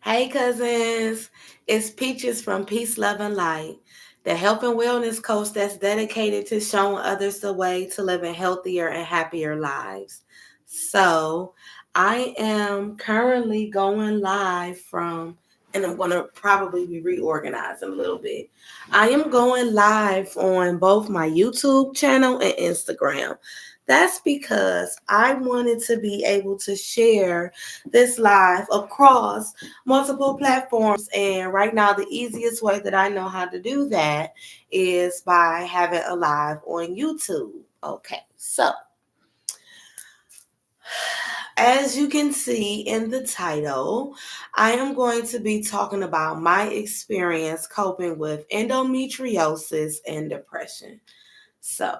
Hey, cousins. It's Peaches from Peace, Love, and Light, the health and wellness coach that's dedicated to showing others the way to living healthier and happier lives. So, I am currently going live from, and I'm going to probably be reorganizing a little bit. I am going live on both my YouTube channel and Instagram. That's because I wanted to be able to share this live across multiple platforms. And right now, the easiest way that I know how to do that is by having a live on YouTube. Okay, so as you can see in the title, I am going to be talking about my experience coping with endometriosis and depression. So,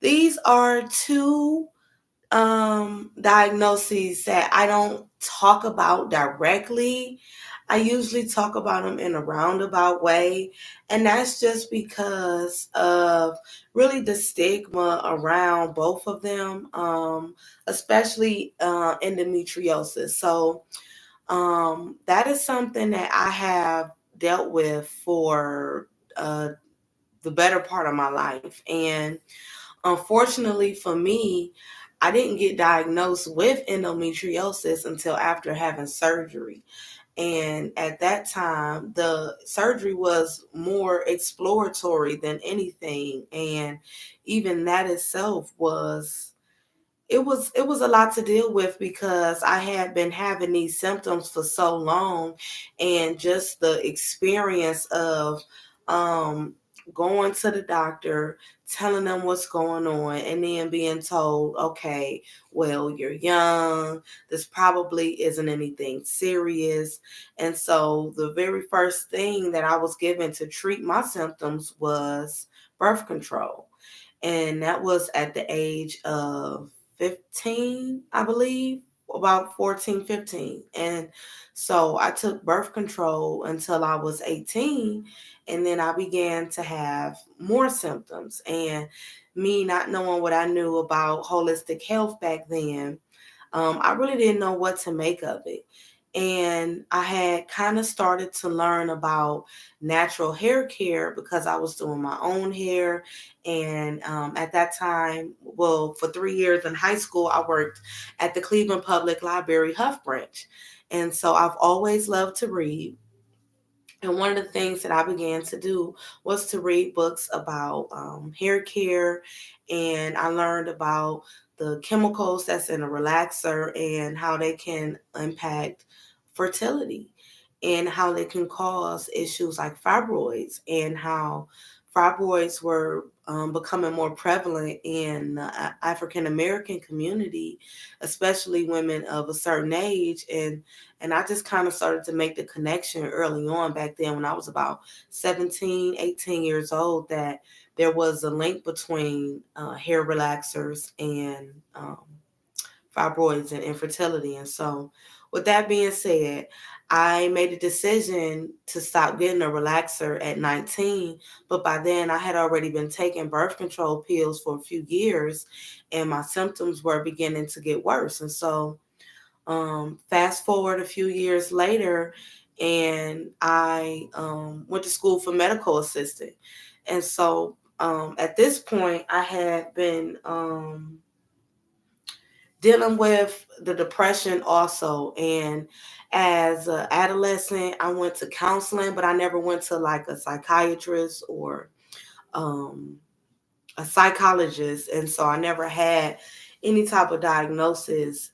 these are two diagnoses that I don't talk about directly. I usually talk about them in a roundabout way, and that's just because of really the stigma around both of them, especially endometriosis. So that is something that I have dealt with for the better part of my life, and unfortunately for me, I didn't get diagnosed with endometriosis until after having surgery. And at that time, the surgery was more exploratory than anything. And even that itself was a lot to deal with because I had been having these symptoms for so long, and just the experience of um going to the doctor, telling them what's going on, and then being told, okay, well, you're young, this probably isn't anything serious. And so the very first thing that I was given to treat my symptoms was birth control, and that was at the age of 15, I believe, about 14, 15. And so I took birth control until I was 18, and then I began to have more symptoms. And me not knowing what I knew about holistic health back then, I really didn't know what to make of it. And I had kind of started to learn about natural hair care because I was doing my own hair. And at that time, well, for 3 years in high school, I worked at the Cleveland Public Library Huff Branch. And so I've always loved to read. And one of the things that I began to do was to read books about hair care. And I learned about the chemicals that's in a relaxer and how they can impact fertility, and how they can cause issues like fibroids, and how fibroids were becoming more prevalent in the African American community, especially women of a certain age. And I just kind of started to make the connection early on back then when I was about 17, 18 years old, that there was a link between hair relaxers and fibroids and infertility. And so, with that being said, I made a decision to stop getting a relaxer at 19, but by then I had already been taking birth control pills for a few years, and my symptoms were beginning to get worse. And so, fast forward a few years later, and I went to school for medical assistant. And so, at this point, I had been dealing with the depression also. And as an adolescent, I went to counseling, but I never went to like a psychiatrist or um, a psychologist. And so I never had any type of diagnosis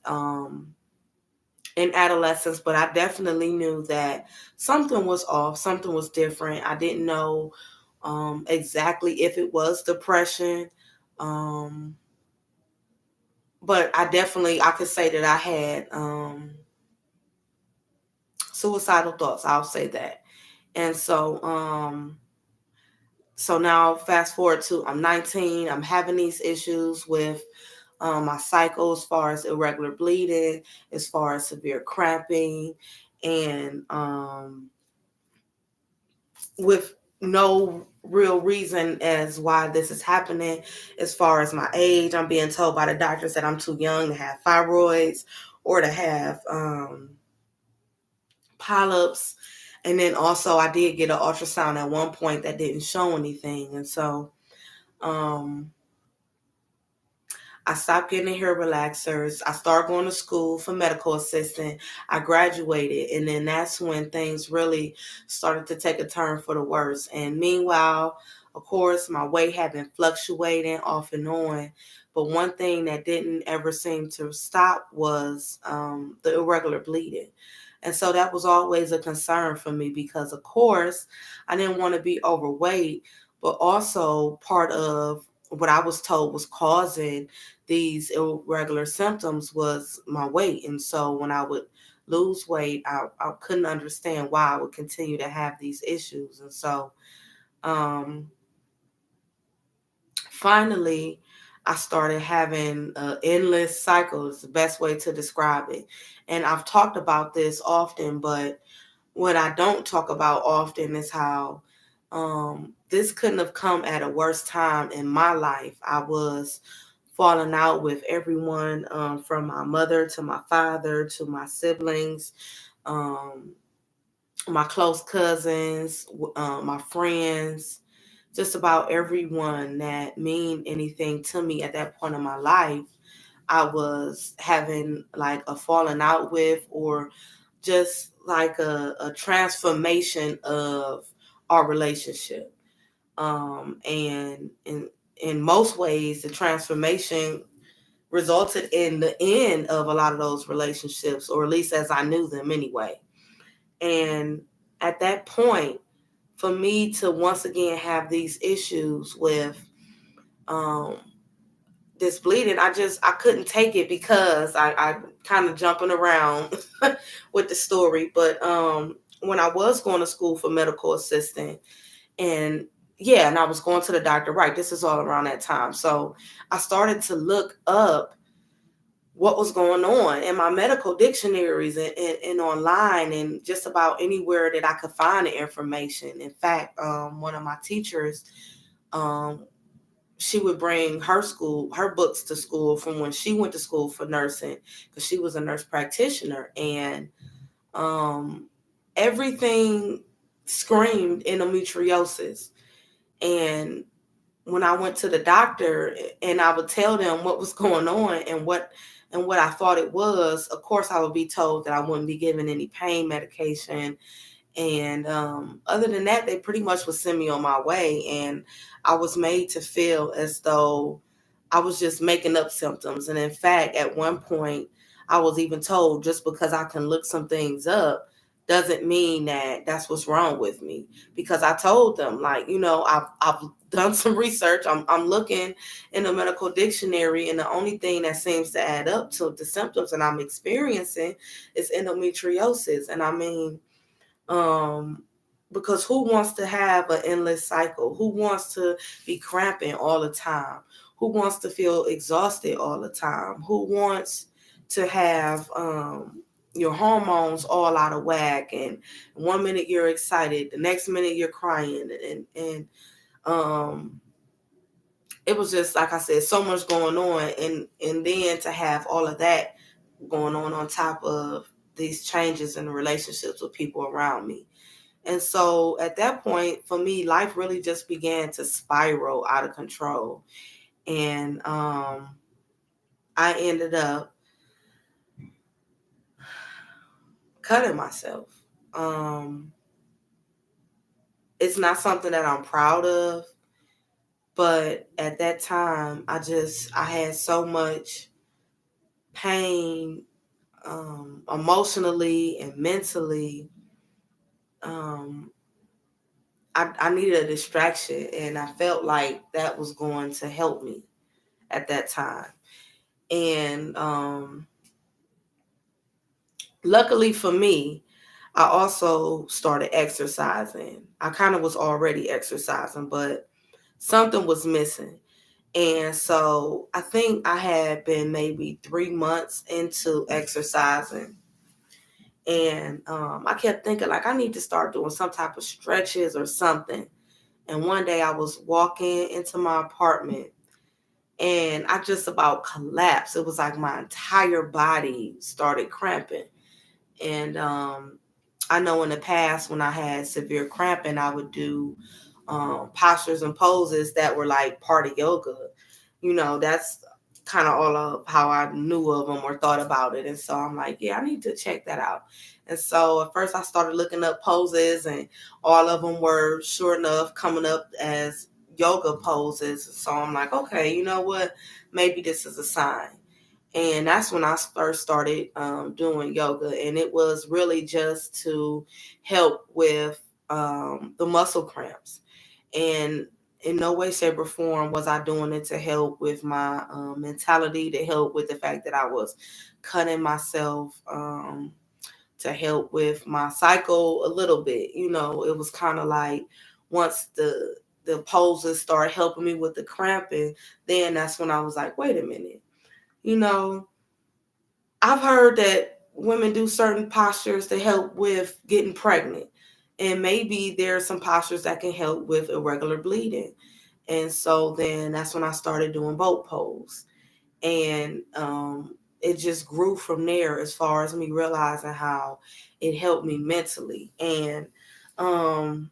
in adolescence, but I definitely knew that something was off, something was different. I didn't know exactly if it was depression. Um, but I could say that I had suicidal thoughts. I'll say that. And so now fast forward to I'm 19. I'm having these issues with my cycle, as far as irregular bleeding, as far as severe cramping, and with no real reason as why this is happening. As far as my age, I'm being told by the doctors that I'm too young to have fibroids or to have polyps. And then also I did get an ultrasound at one point that didn't show anything. And so um, I stopped getting the hair relaxers. I started going to school for medical assistant. I graduated, and then that's when things really started to take a turn for the worse. And meanwhile, of course, my weight had been fluctuating off and on. But one thing that didn't ever seem to stop was the irregular bleeding. And so that was always a concern for me because, of course, I didn't want to be overweight, but also part of what I was told was causing these irregular symptoms was my weight. And so when I would lose weight, I couldn't understand why I would continue to have these issues. And so um, finally, I started having endless cycles, the best way to describe it. And I've talked about this often, but what I don't talk about often is how this couldn't have come at a worse time in my life. I was falling out with everyone, from my mother to my father to my siblings, um, my close cousins, my friends, just about everyone that mean anything to me at that point in my life. I was having like a falling out with, or just like a transformation of our relationship. And in most ways, the transformation resulted in the end of a lot of those relationships, or at least as I knew them anyway. And at that point, for me to once again have these issues with um, this bleeding, I couldn't take it because I kind of jumping around with the story. But when I was going to school for medical assistant, and yeah, and I was going to the doctor, right? This is all around that time. So I started to look up what was going on in my medical dictionaries and online and just about anywhere that I could find the information. In fact, one of my teachers, um, she would bring her books to school from when she went to school for nursing, because she was a nurse practitioner, and um, everything screamed endometriosis. And when I went to the doctor and I would tell them what was going on and what I thought it was, of course I would be told that I wouldn't be given any pain medication. And other than that, they pretty much would send me on my way. And I was made to feel as though I was just making up symptoms. And in fact, at one point, I was even told just because I can look some things up doesn't mean that that's what's wrong with me. Because I told them, like, I've done some research. I'm looking in the medical dictionary, and the only thing that seems to add up to the symptoms that I'm experiencing is endometriosis. And I mean, um because who wants to have an endless cycle? Who wants to be cramping all the time? Who wants to feel exhausted all the time? Who wants to have your hormones all out of whack, and one minute you're excited, the next minute you're crying, and um it was just, like I said, so much going on, and then to have all of that going on top of these changes in the relationships with people around me. And so at that point, for me, life really just began to spiral out of control. And I ended up cutting myself. Um, it's not something that I'm proud of, but at that time, I had so much pain, emotionally and mentally. Um, I needed a distraction, and I felt like that was going to help me at that time. And luckily for me, I also started exercising. I kind of was already exercising, but something was missing. And so I think I had been maybe 3 months into exercising. And I kept thinking, like, I need to start doing some type of stretches or something. And one day I was walking into my apartment and I just about collapsed. It was like my entire body started cramping. And I know in the past when I had severe cramping, I would do postures and poses that were like part of yoga. That's kind of all of how I knew of them or thought about it. And so I'm like, yeah, I need to check that out. And so at first I started looking up poses, and all of them were, sure enough, coming up as yoga poses. So I'm like, okay, you know what? Maybe this is a sign. And that's when I first started doing yoga. And it was really just to help with the muscle cramps. And in no way, shape, or form was I doing it to help with my mentality, to help with the fact that I was cutting myself, to help with my cycle a little bit. It was kind of like once the poses started helping me with the cramping, then that's when I was like, wait a minute, you know, I've heard that women do certain postures to help with getting pregnant. And maybe there are some postures that can help with irregular bleeding. And so then that's when I started doing boat pose. And it just grew from there as far as me realizing how it helped me mentally. And um,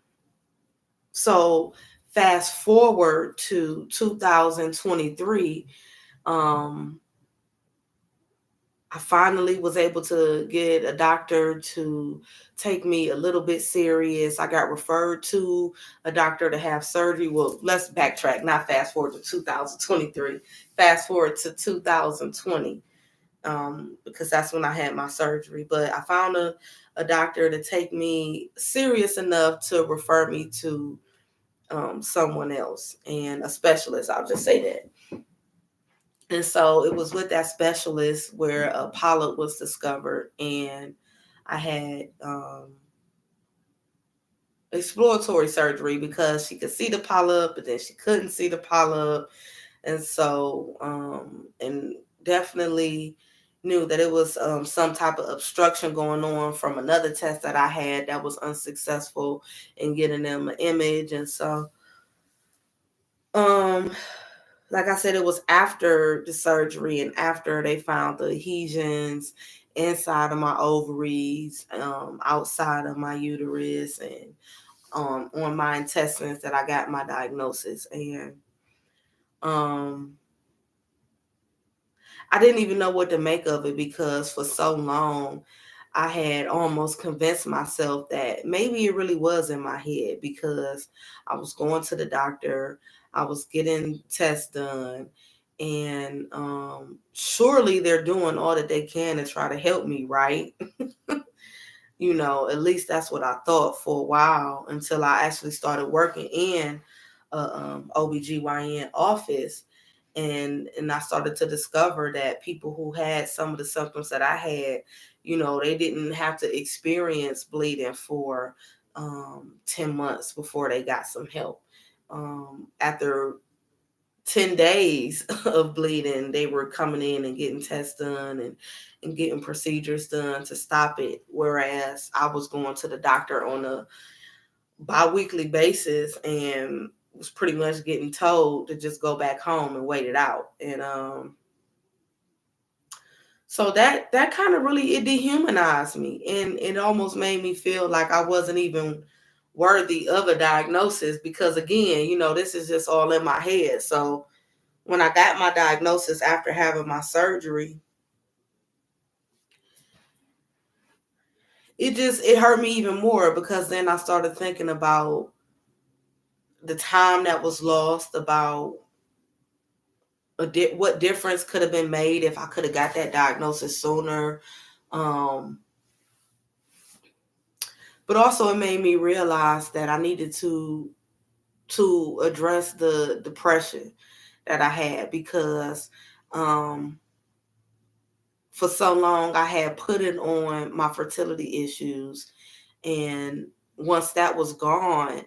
so fast forward to 2023, um, I finally was able to get a doctor to take me a little bit serious. I got referred to a doctor to have surgery. Well, let's backtrack, not fast forward to 2023, fast forward to 2020, because that's when I had my surgery. But I found a doctor to take me serious enough to refer me to someone else, and a specialist. I'll just say that. And so it was with that specialist where a polyp was discovered, and I had exploratory surgery because she could see the polyp, but then she couldn't see the polyp. And so, and definitely knew that it was some type of obstruction going on from another test that I had that was unsuccessful in getting them an image. And so, um, like I said, it was after the surgery and after they found the adhesions inside of my ovaries, outside of my uterus, and on my intestines that I got my diagnosis. And um, I didn't even know what to make of it because for so long I had almost convinced myself that maybe it really was in my head, because I was going to the doctor, I was getting tests done, and surely they're doing all that they can to try to help me, right? At least that's what I thought for a while, until I actually started working in a OBGYN office. And I started to discover that people who had some of the symptoms that I had, they didn't have to experience bleeding for 10 months before they got some help. After 10 days of bleeding, they were coming in and getting tests done, and getting procedures done to stop it. Whereas I was going to the doctor on a bi-weekly basis and was pretty much getting told to just go back home and wait it out. And so that kind of really, it dehumanized me, and it almost made me feel like I wasn't even worthy of a diagnosis, because again, this is just all in my head. So when I got my diagnosis after having my surgery, it hurt me even more, because then I started thinking about the time that was lost, about what difference could have been made if I could have got that diagnosis sooner. Um, but also it made me realize that I needed to address the depression that I had, because for so long I had put it on my fertility issues. And once that was gone,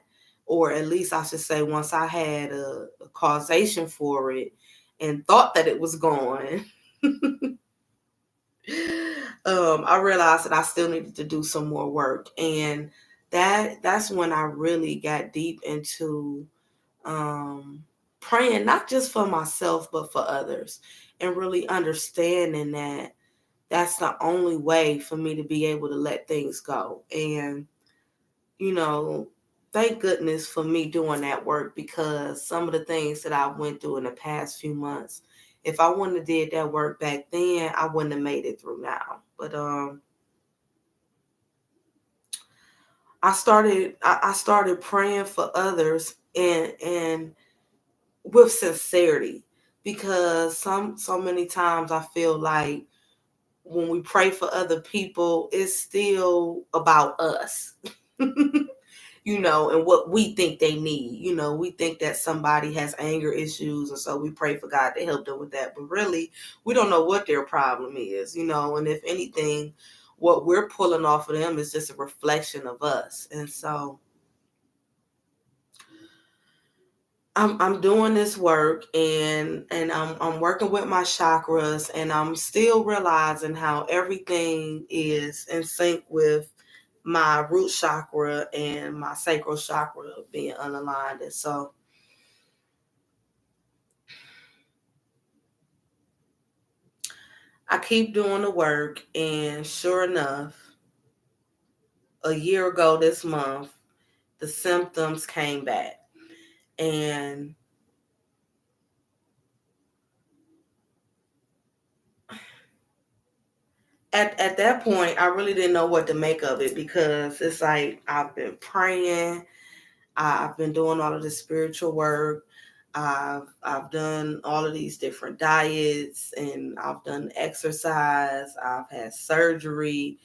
or at least I should say, once I had a causation for it and thought that it was gone, I realized that I still needed to do some more work. And that's when I really got deep into praying, not just for myself, but for others, and really understanding that that's the only way for me to be able to let things go. And, you know, thank goodness for me doing that work, because some of the things that I went through in the past few months, if I wouldn't have did that work back then, I wouldn't have made it through now. But I started praying for others, and with sincerity, because so many times I feel like when we pray for other people, it's still about us. And what we think they need. We think that somebody has anger issues, and so we pray for God to help them with that. But really, we don't know what their problem is, and if anything, what we're pulling off of them is just a reflection of us. And so I'm doing this work, and I'm working with my chakras, and I'm still realizing how everything is in sync with my root chakra and my sacral chakra being unaligned. And so I keep doing the work, and sure enough, a year ago this month, the symptoms came back. And at that point, I really didn't know what to make of it, because it's like I've been praying, I've been doing all of this spiritual work, I've done all of these different diets, and I've done exercise, I've had surgery.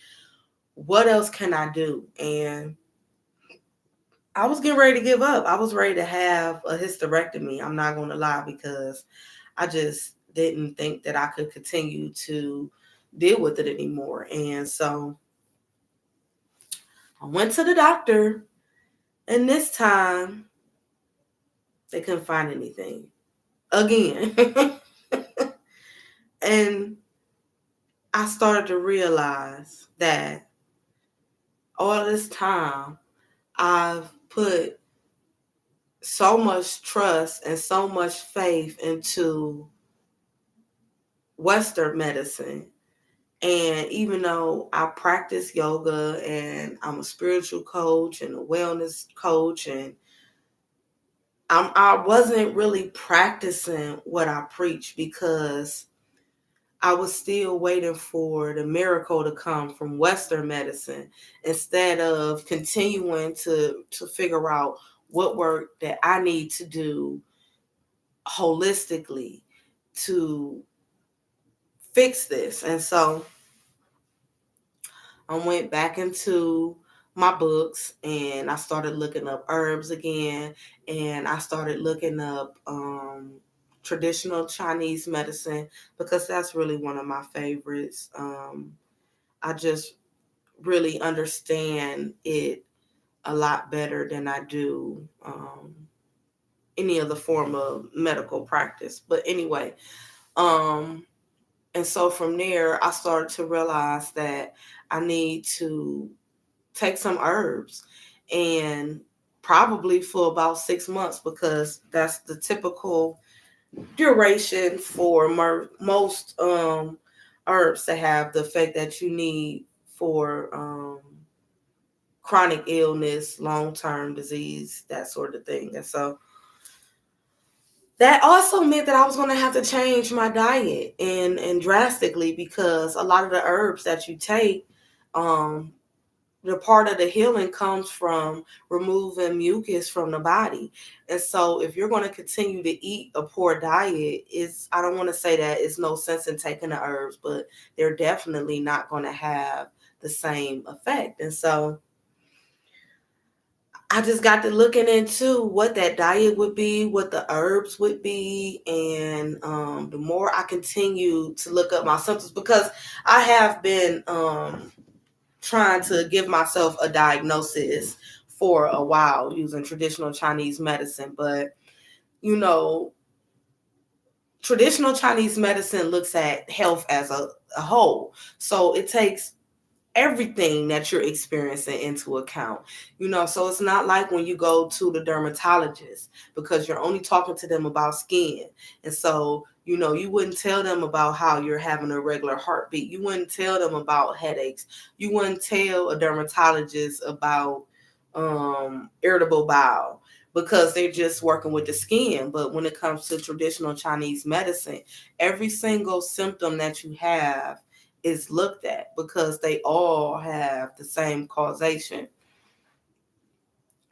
What else can I do? And I was getting ready to give up. I was ready to have a hysterectomy. I'm not going to lie, because I just didn't think that I could continue to deal with it anymore. And so I went to the doctor, and this time they couldn't find anything again. And I started to realize that all this time I've put so much trust and so much faith into Western medicine. And even though I practice yoga and I'm a spiritual coach and a wellness coach, and I wasn't really practicing what I preach, because I was still waiting for the miracle to come from Western medicine, instead of continuing to figure out what work that I need to do holistically to fix this. And so I went back into my books, and I started looking up herbs again, and I started looking up traditional Chinese medicine, because that's really one of my favorites. I just really understand it a lot better than I do any other form of medical practice. But anyway, and so from there, I started to realize that I need to take some herbs, and probably for about 6 months, because that's the typical duration for most herbs to have the effect that you need for chronic illness, long-term disease, that sort of thing. And so that also meant that I was going to have to change my diet, and drastically, because a lot of the herbs that you take, um, the part of the healing comes from removing mucus from the body. And so if you're going to continue to eat a poor diet, I don't want to say that it's no sense in taking the herbs, but they're definitely not going to have the same effect. And so I just got to looking into what that diet would be, what the herbs would be. And the more I continue to look up my symptoms, because I have been trying to give myself a diagnosis for a while using traditional Chinese medicine. But, traditional Chinese medicine looks at health as a whole. So it takes everything that you're experiencing into account. So it's not like when you go to the dermatologist, because you're only talking to them about skin. And so You know, you wouldn't tell them about how you're having a regular heartbeat. You wouldn't tell them about headaches. You wouldn't tell a dermatologist about irritable bowel, because they're just working with the skin. But when it comes to traditional Chinese medicine, every single symptom that you have is looked at, because they all have the same causation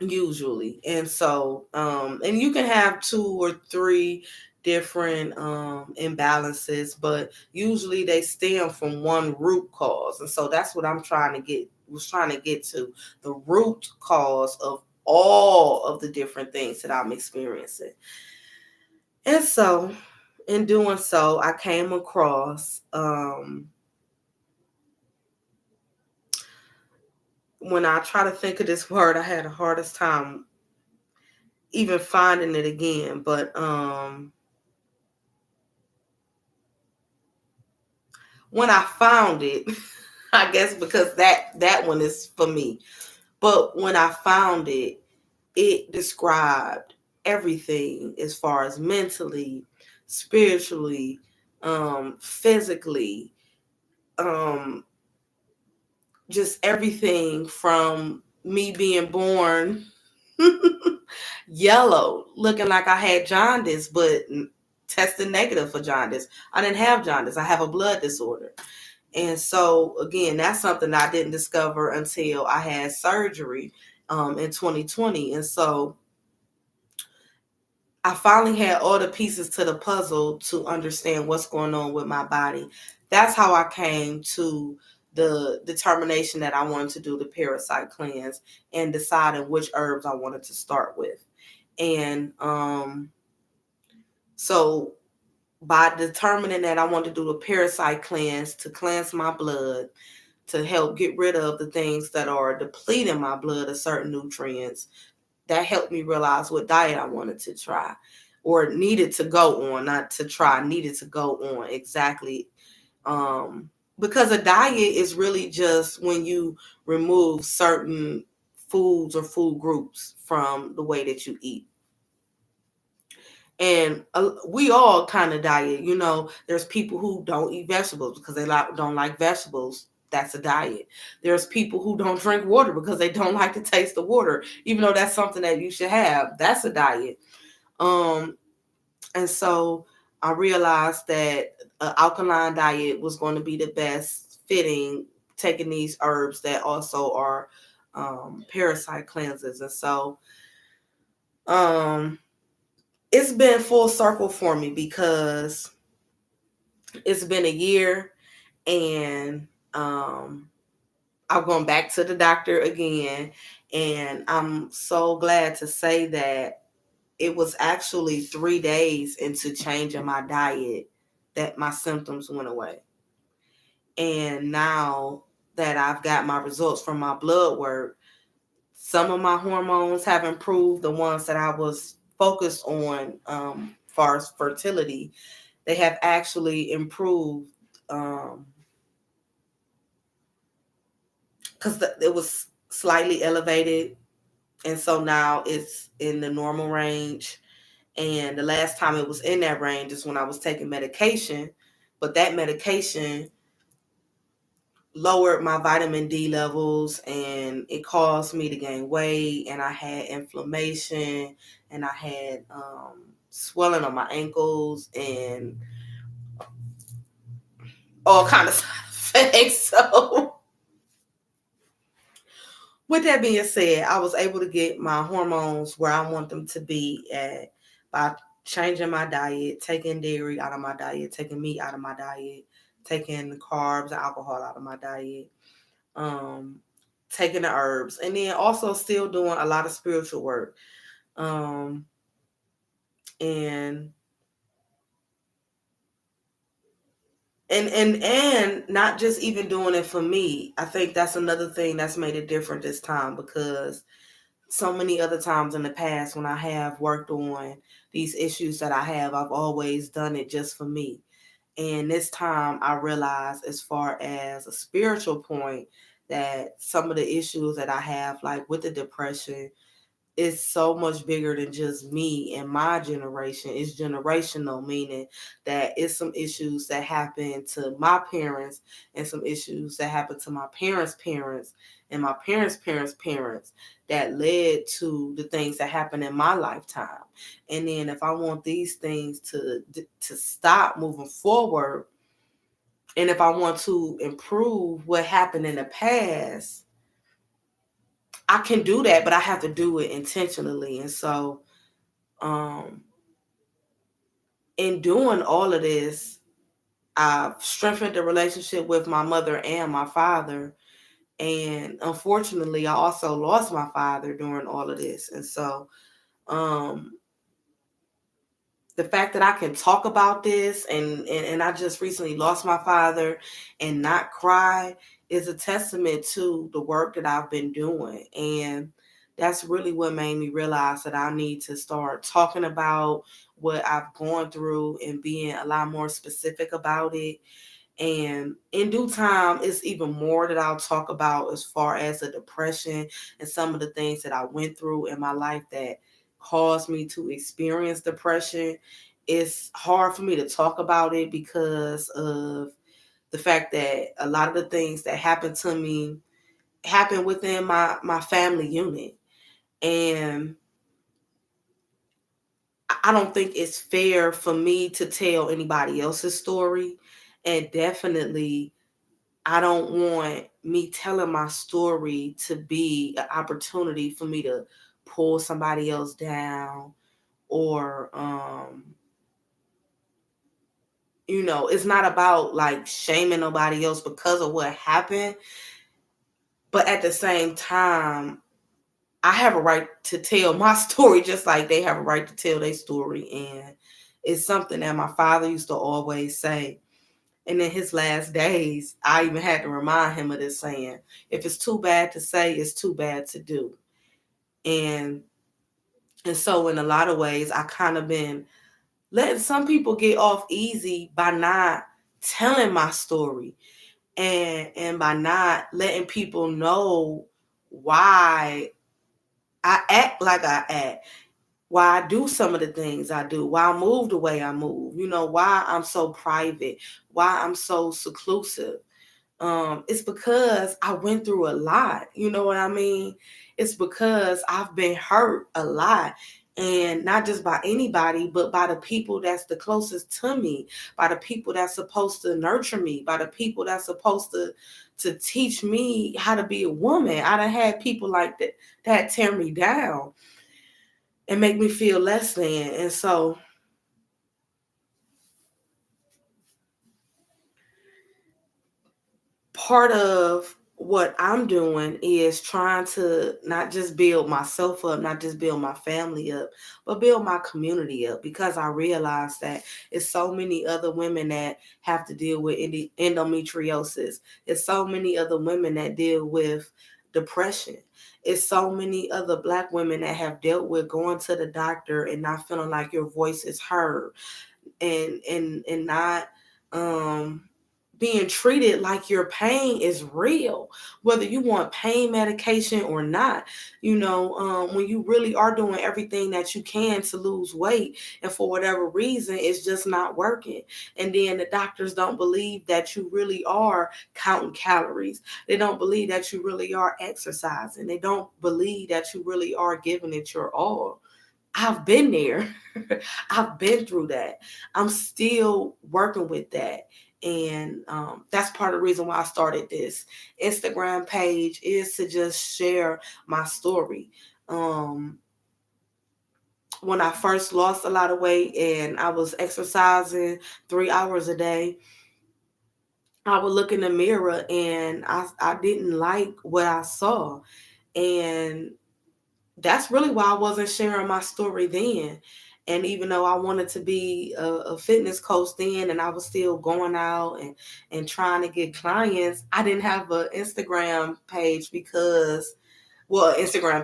usually. And so and you can have 2 or 3 different imbalances, but usually they stem from one root cause. And so that's what I'm trying to get to, the root cause of all of the different things that I'm experiencing. And so in doing so, I came across when I try to think of this word, I had the hardest time even finding it again. But when I found it, I guess because that one is for me. But when I found it, it described everything as far as mentally, spiritually, physically, um, just everything from me being born yellow, looking like I had jaundice, but tested negative for jaundice. I didn't have jaundice. I have a blood disorder. And so, again, that's something I didn't discover until I had surgery in 2020. And so I finally had all the pieces to the puzzle to understand what's going on with my body. That's how I came to the determination that I wanted to do the parasite cleanse and deciding which herbs I wanted to start with. And so by determining that I wanted to do the parasite cleanse to cleanse my blood, to help get rid of the things that are depleting my blood of certain nutrients, that helped me realize what diet I wanted to try, or needed to go on, not to try, needed to go on exactly. Because a diet is really just when you remove certain foods or food groups from the way that you eat. And we all kind of diet, you know. There's people who don't eat vegetables because they don't like vegetables. That's a diet. There's people who don't drink water because they don't like the taste of water, even though that's something that you should have. That's a diet. And so I realized that an alkaline diet was going to be the best fitting, taking these herbs that also are parasite cleansers. And so it's been full circle for me, because it's been a year, and I've gone back to the doctor again, and I'm so glad to say that it was actually 3 days into changing my diet that my symptoms went away. And now that I've got my results from my blood work, some of my hormones have improved. The ones that I was focused on, far as fertility, they have actually improved, because it was slightly elevated, and so now it's in the normal range. And the last time it was in that range is when I was taking medication, but that medication lowered my vitamin D levels, and it caused me to gain weight, and I had inflammation, and I had swelling on my ankles, and all kind of side effects. So with that being said, I was able to get my hormones where I want them to be at by changing my diet, taking dairy out of my diet, taking meat out of my diet, taking carbs and alcohol out of my diet, taking the herbs, and then also still doing a lot of spiritual work. Um, and and not just even doing it for me. I think that's another thing that's made it different this time, because so many other times in the past when I have worked on these issues that I have, I've always done it just for me. And this time I realized, as far as a spiritual point, that some of the issues that I have, like with the depression, it's so much bigger than just me and my generation. It's generational, meaning that it's some issues that happen to my parents and some issues that happen to my parents' parents and my parents' parents' parents that led to the things that happened in my lifetime. And then if I want these things to stop moving forward, and if I want to improve what happened in the past, I can do that, but I have to do it intentionally. And so, um, in doing all of this, I've strengthened the relationship with my mother and my father. And unfortunately, I also lost my father during all of this. And so, um, the fact that I can talk about this and I just recently lost my father and not cry is a testament to the work that I've been doing. And that's really what made me realize that I need to start talking about what I've gone through and being a lot more specific about it. And in due time, it's even more that I'll talk about as far as the depression and some of the things that I went through in my life that caused me to experience depression. It's hard for me to talk about it because of the fact that a lot of the things that happened to me happened within my family unit. And I don't think it's fair for me to tell anybody else's story. And definitely I don't want me telling my story to be an opportunity for me to pull somebody else down or it's not about like shaming nobody else because of what happened, but at the same time I have a right to tell my story just like they have a right to tell their story. And it's something that my father used to always say. And in his last days, I even had to remind him of this saying, if it's too bad to say, it's too bad to do. And so in a lot of ways, I kind of been letting some people get off easy by not telling my story and by not letting people know why I act like I act, why I do some of the things I do, why I move the way I move, why I'm so private, why I'm so seclusive. It's because I went through a lot. You know what I mean? It's because I've been hurt a lot. And not just by anybody, but by the people that's the closest to me, by the people that's supposed to nurture me, by the people that's supposed to teach me how to be a woman. I done had people like that tear me down and make me feel less than. And so part of what I'm doing is trying to not just build myself up, not just build my family up, but build my community up, because I realize that it's so many other women that have to deal with endometriosis. It's so many other women that deal with depression. It's so many other Black women that have dealt with going to the doctor and not feeling like your voice is heard, and not um being treated like your pain is real, whether you want pain medication or not. When you really are doing everything that you can to lose weight, and for whatever reason it's just not working, and then the doctors don't believe that you really are counting calories, they don't believe that you really are exercising, they don't believe that you really are giving it your all. I've been there. I've been through that. I'm still working with that. And that's part of the reason why I started this Instagram page, is to just share my story. When I first lost a lot of weight and I was exercising 3 hours a day, I would look in the mirror and I didn't like what I saw. And that's really why I wasn't sharing my story then. And even though I wanted to be a fitness coach then, and I was still going out and trying to get clients, I didn't have an Instagram page Instagram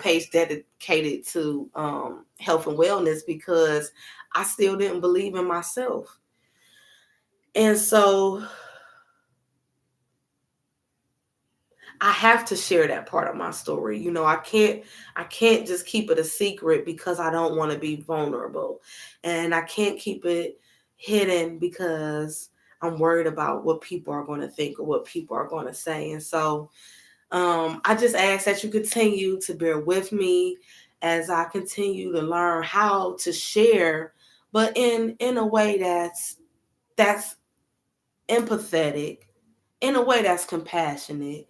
page dedicated to health and wellness, because I still didn't believe in myself. And so I have to share that part of my story. I can't just keep it a secret because I don't want to be vulnerable. And I can't keep it hidden because I'm worried about what people are going to think or what people are going to say. And so I just ask that you continue to bear with me as I continue to learn how to share, but in a way that's empathetic, in a way that's compassionate,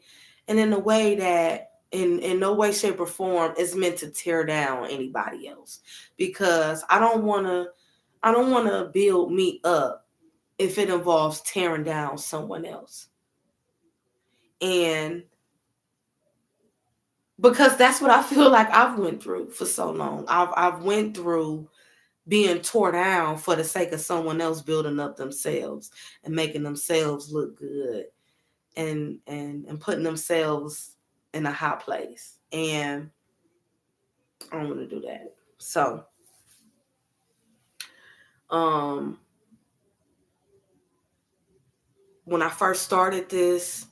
and in a way that in no way, shape, or form is meant to tear down anybody else. Because I don't wanna build me up if it involves tearing down someone else. And because that's what I feel like I've went through for so long. I've went through being tore down for the sake of someone else building up themselves and making themselves look good and putting themselves in a high place. And I don't want to do that. So, um, when I first started this,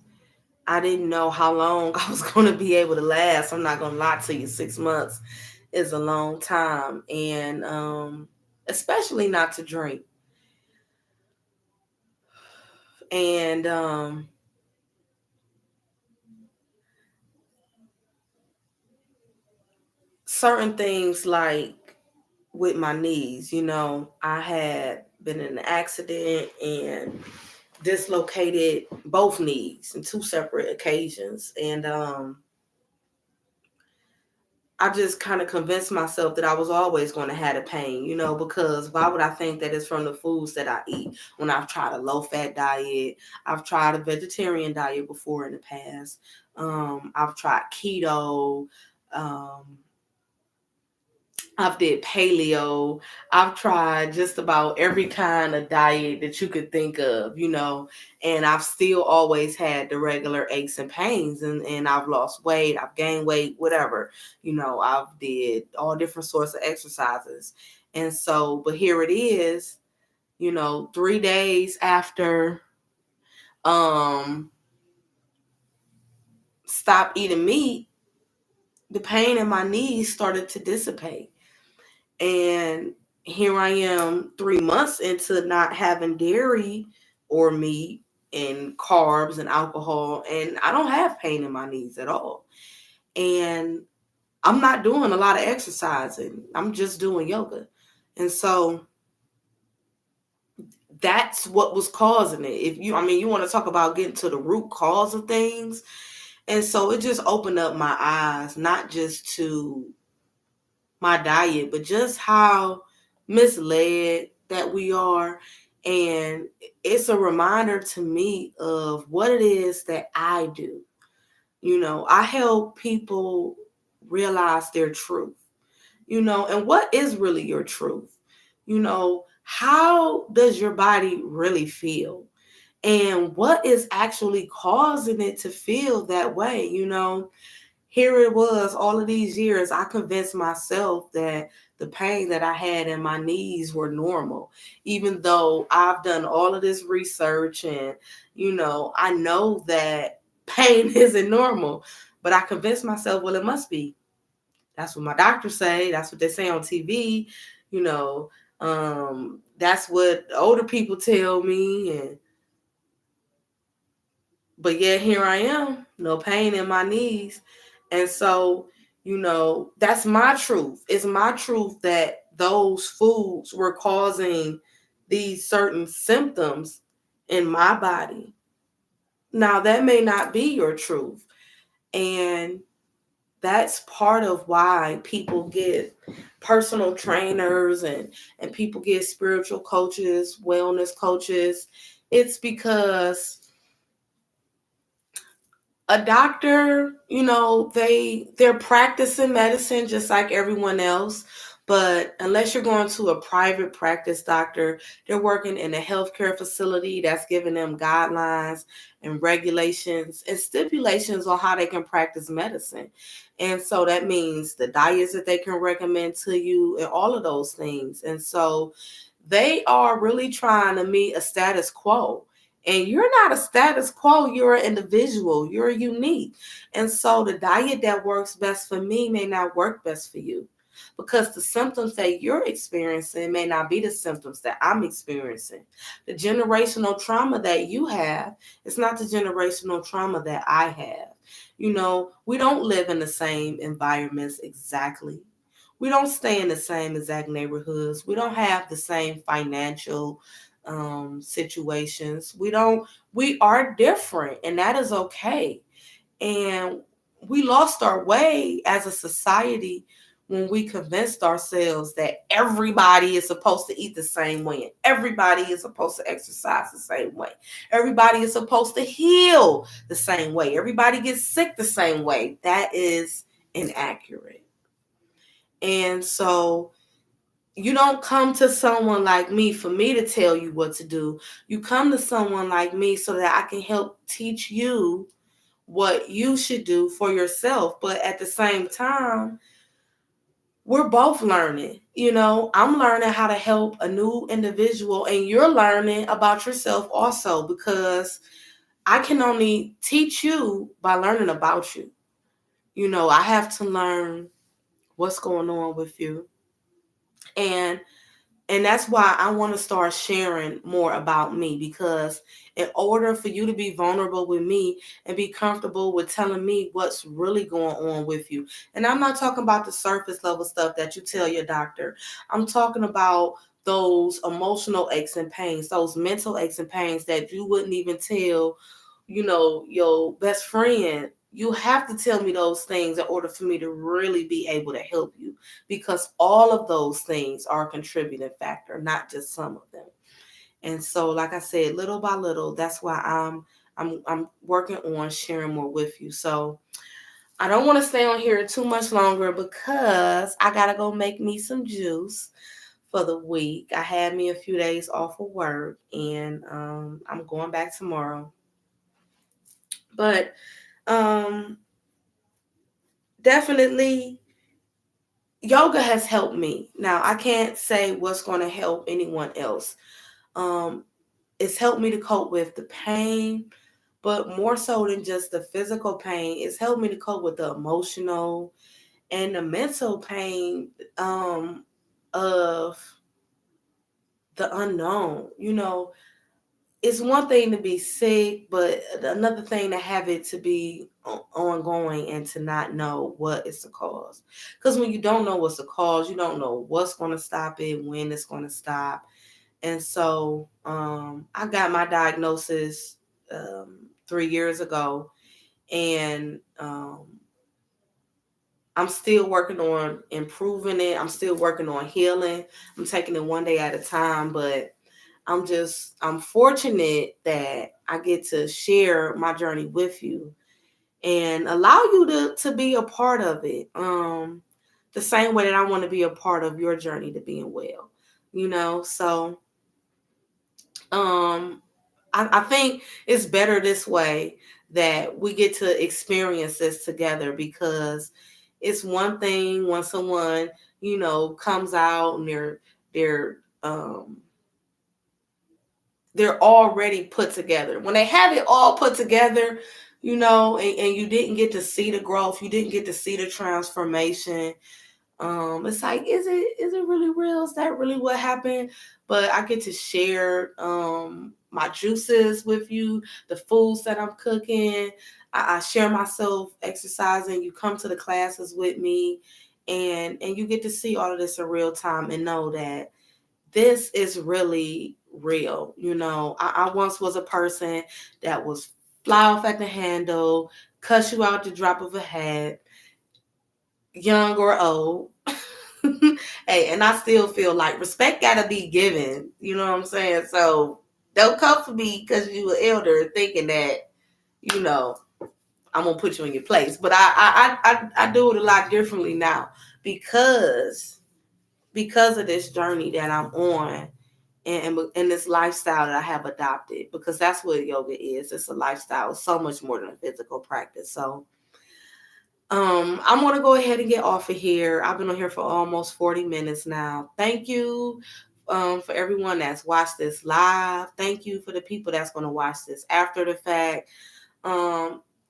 I didn't know how long I was going to be able to last. I'm not going to lie to you. 6 months is a long time. And especially not to drink. And certain things like with my knees, I had been in an accident and dislocated both knees in two separate occasions. And I just kind of convinced myself that I was always going to have the pain, because why would I think that it's from the foods that I eat when I've tried a low fat diet? I've tried a vegetarian diet before in the past. I've tried keto. Um, I've did paleo. I've tried just about every kind of diet that you could think of, and I've still always had the regular aches and pains, and I've lost weight, I've gained weight, whatever, I've did all different sorts of exercises. And so, but here it is, 3 days after um stop eating meat, the pain in my knees started to dissipate. And here I am 3 months into not having dairy or meat and carbs and alcohol, and I don't have pain in my knees at all. And I'm not doing a lot of exercising. I'm just doing yoga. And so that's what was causing it. You want to talk about getting to the root cause of things. And so it just opened up my eyes, not just to my diet, but just how misled that we are. And it's a reminder to me of what it is that I do. I help people realize their truth, and what is really your truth? How does your body really feel? And what is actually causing it to feel that way? Here it was all of these years, I convinced myself that the pain that I had in my knees were normal, even though I've done all of this research and, I know that pain isn't normal, but I convinced myself, well, it must be. That's what my doctors say. That's what they say on TV. You know, that's what older people tell me. But yet here I am, no pain in my knees. And so, that's my truth. It's my truth that those foods were causing these certain symptoms in my body. Now, that may not be your truth. And that's part of why people get personal trainers and people get spiritual coaches, wellness coaches. It's because a doctor, they're practicing medicine just like everyone else. But unless you're going to a private practice doctor, they're working in a healthcare facility that's giving them guidelines and regulations and stipulations on how they can practice medicine. And so that means the diets that they can recommend to you and all of those things. And so they are really trying to meet a status quo. And you're not a status quo, you're an individual, you're unique. And so the diet that works best for me may not work best for you, because the symptoms that you're experiencing may not be the symptoms that I'm experiencing. The generational trauma that you have is not the generational trauma that I have. We don't live in the same environments exactly. We don't stay in the same exact neighborhoods. We don't have the same financial situations. We are different, and that is okay. And we lost our way as a society when we convinced ourselves that everybody is supposed to eat the same way, and everybody is supposed to exercise the same way. Everybody is supposed to heal the same way. Everybody gets sick the same way. That is inaccurate. And so you don't come to someone like me for me to tell you what to do. You come to someone like me so that I can help teach you what you should do for yourself. But at the same time, we're both learning. I'm learning how to help a new individual, and you're learning about yourself also, because I can only teach you by learning about you. I have to learn what's going on with you. And that's why I want to start sharing more about me, because in order for you to be vulnerable with me and be comfortable with telling me what's really going on with you. And I'm not talking about the surface level stuff that you tell your doctor. I'm talking about those emotional aches and pains, those mental aches and pains that you wouldn't even tell, your best friend. You have to tell me those things in order for me to really be able to help you, because all of those things are a contributing factor, not just some of them. And so, like I said, little by little, that's why I'm working on sharing more with you. So I don't want to stay on here too much longer, because I gotta go make me some juice for the week. I had me a few days off of work, and I'm going back tomorrow. But um, definitely, yoga has helped me. Now, I can't say what's going to help anyone else. Um, it's helped me to cope with the pain, but more so than just the physical pain, it's helped me to cope with the emotional and the mental pain of the unknown. It's one thing to be sick, but another thing to have it to be ongoing and to not know what is the cause. Because when you don't know what's the cause, you don't know what's going to stop it, when it's going to stop. And so I got my diagnosis 3 years ago, and I'm still working on improving it. I'm still working on healing. I'm taking it one day at a time, but I'm fortunate that I get to share my journey with you and allow you to be a part of it. The same way that I want to be a part of your journey to being well, so um I think it's better this way, that we get to experience this together, because it's one thing when someone, comes out and they're um they're already put together. When they have it all put together, and you didn't get to see the growth, you didn't get to see the transformation. It's like, is it really real? Is that really what happened? But I get to share my juices with you, the foods that I'm cooking. I share myself exercising. You come to the classes with me, and you get to see all of this in real time and know that this is really real. I once was a person that was fly off at the handle, cuss you out the drop of a hat, young or old. Hey, and I still feel like respect gotta be given. You know what I'm saying? So don't come for me because you an elder thinking that, you know, I'm gonna put you in your place. But I do it a lot differently now, because of this journey that I'm on, and this lifestyle that I have adopted, because that's what yoga is. It's a lifestyle. It's so much more than a physical practice. So I'm gonna go ahead and get off of here. I've been on here for almost 40 minutes now. Thank you for everyone that's watched this live. Thank you for the people that's going to watch this after the fact.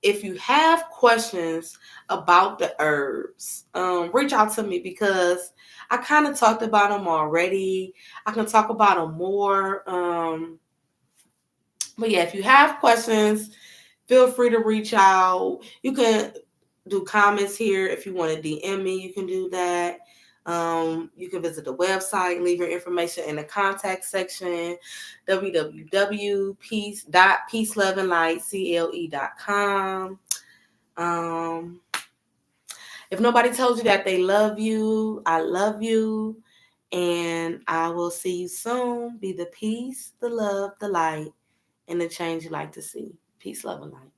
If you have questions about the herbs, reach out to me because I kind of talked about them already. I can talk about them more. But yeah, if you have questions, feel free to reach out. You can do comments here. If you want to DM me, you can do that. You can visit the website, leave your information in the contact section, www.peaceloveandlightcle.com. If nobody told you that they love you, I love you. And I will see you soon. Be the peace, the love, the light, and the change you like to see. Peace, love, and light.